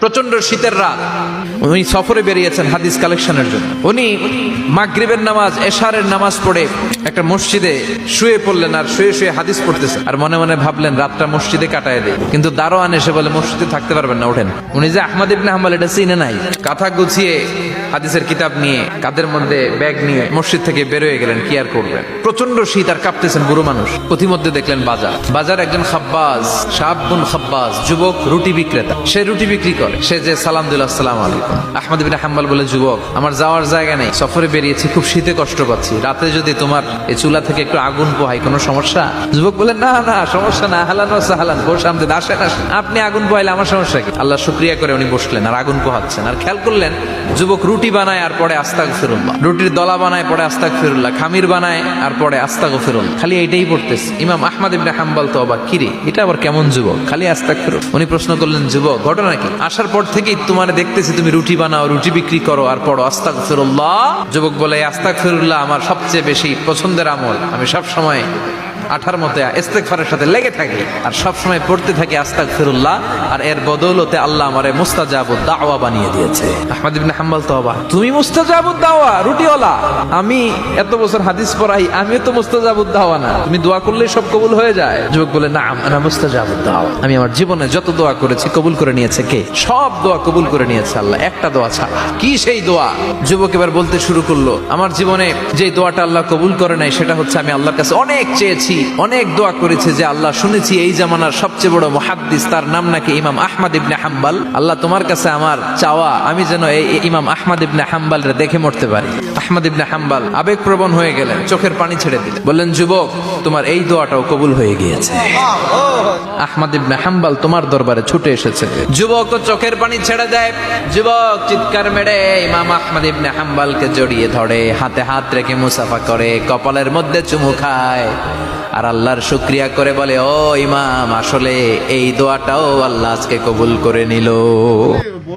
প্রচন্ড শীতের রাত, উনি সফরে বেরিয়েছেন হাদিস কালেকশনের জন্য। উনি মাগরিবের নামাজ, এশারের নামাজ পড়ে একটা মসজিদে শুয়ে পড়লেন, আর শুয়ে শুয়ে হাদিস পড়তেছেন, আর মনে মনে ভাবলেন রাতটা মসজিদে কাটায় দেয়। কিন্তু দারোয়ান এসে বলে মসজিদে থাকতে পারবেন না, ওঠেন। উনি যে আহমদ ইবনে হাম্বল এটা চিনে নাই, কাঁথা গুছিয়ে হাদিসের কিতাব নিয়ে কাঁধের মধ্যে ব্যাগ নিয়ে মসজিদ থেকে বের হয়ে গেলেন। কি আর করবেন, প্রচন্ড শীত, আর কাঁপতেছেন বুড়ো মানুষ। পথিমধ্যে দেখলেন বাজার একজন খাব্বাজ, শাবুন খাব্বাজ, যুবক রুটি বিক্রেতা। সে রুটি বিক্রি করে। সে যে সালাম দিল, আসসালামু আলাইকুম। আহমদ ইবনে হাম্বল বলে, যুবক আমার যাওয়ার জায়গা নেই, সফরে বেরিয়েছি, খুব শীতে কষ্ট পাচ্ছি, রাতে যদি তোমার এই চুলা থেকে একটু আগুন পোহাই কোনো সমস্যা? যুবক বলে, না না সমস্যা না, হালান ওয়া সাহালান, বসে আমদের আসেন আসেন, আপনি আগুন পোহাইলে আমার সমস্যা কি? আল্লাহ শুকরিয়া করে উনি বসলেন আর আগুন পোহাচ্ছেন। আর খেয়াল করলেন যুবক রুটি বানায় আর পরে আস্তাগফিরুল্লাহ, রুটির দলা বানায় পরে আস্তাগফিরুল্লাহ, খামির বানায় আর পরে আস্তাগফিরুল্লাহ, খালি এইটাই পড়তেছে। ইমাম আহমদ ইবনে হাম্বল তো অবাক, কিরে এটা আবার কেমন যুবক, খালি আস্তাগফিরুল্লাহ। উনি প্রশ্ন করলেন, যুবক ঘটনা কি? আসার পর থেকেই তোমার দেখতেছি তুমি রুটি বানাও, রুটি বিক্রি করো আর পড়ো আস্তাগফিরুল্লাহ। যুবক বলে, আস্তাগফিরুল্লাহ আমার সবচেয়ে বেশি পছন্দের আমল, আমি সব সময় আঠার মতে ইস্তেগফারের সাথে লেগে থাকি আর সব সময় পড়তে থাকি আস্তাগফিরুল্লাহ, আর এর বদৌলতে আল্লাহ আমারে মুস্তাজাবুদ দাওয়া বানিয়ে দিয়েছে। আহমদ ইবনে হাম্বল তো অবাক, তুমি মুস্তাজাবুদ দাওয়া, রুটিওয়ালা? আমি এত বছর হাদিস পড়াই, আমিও তো মুস্তাজাবুদ দাওয়া না, তুমি দোয়া করলেই সব কবুল হয়ে যায়? যুবক বলে, না আনা মুস্তাজাবুদ দাওয়া, আমি আমার জীবনে যত দোয়া করেছি কবুল করে নিয়েছে কে? সব দোয়া কবুল করে নিয়েছে আল্লাহ, একটা দোয়া ছাড়া। কি সেই দোয়া? যুবক এবার বলতে শুরু করলো, আমার জীবনে যে দোয়াটা আল্লাহ কবুল করে নাই সেটা হচ্ছে আমি আল্লাহর কাছে অনেক চেয়েছি, অনেক দোয়া করেছে যে আল্লাহ, শুনেছি এই জামানার সবচেয়ে বড় মুহাদ্দিস, তার নাম নাকি ইমাম আহমদ ইবনে হাম্বল, আল্লাহ তোমার কাছে আমার চাওয়া আমি যেন এই ইমাম আহমদ ইবনে হাম্বলরে দেখে মরতে পারি। আহমদ ইবনে হাম্বল আবেগপ্রবণ হয়ে গেলেন, চোখের পানি ছেড়ে দিলেন, বললেন, যুবক তোমার এই দোয়াটাও কবুল হয়ে গিয়েছে, আহমদ ইবনে হাম্বল তোমার দরবারে ছুটে এসেছে। যুবক চোখের পানি ছেড়ে দেয়, যুবক চিৎকার মেরে ইমাম আহমদ ইবনে হাম্বলকে জড়িয়ে ধরে, হাতে হাত রেখে মুসাফা করে, কপালের মধ্যে চুমু খায় আর আল্লাহর শুকরিয়া করে বলে, ও ইমাম, আসলে এই দোয়াটাও আল্লাহ আজকে কবুল করে নিল।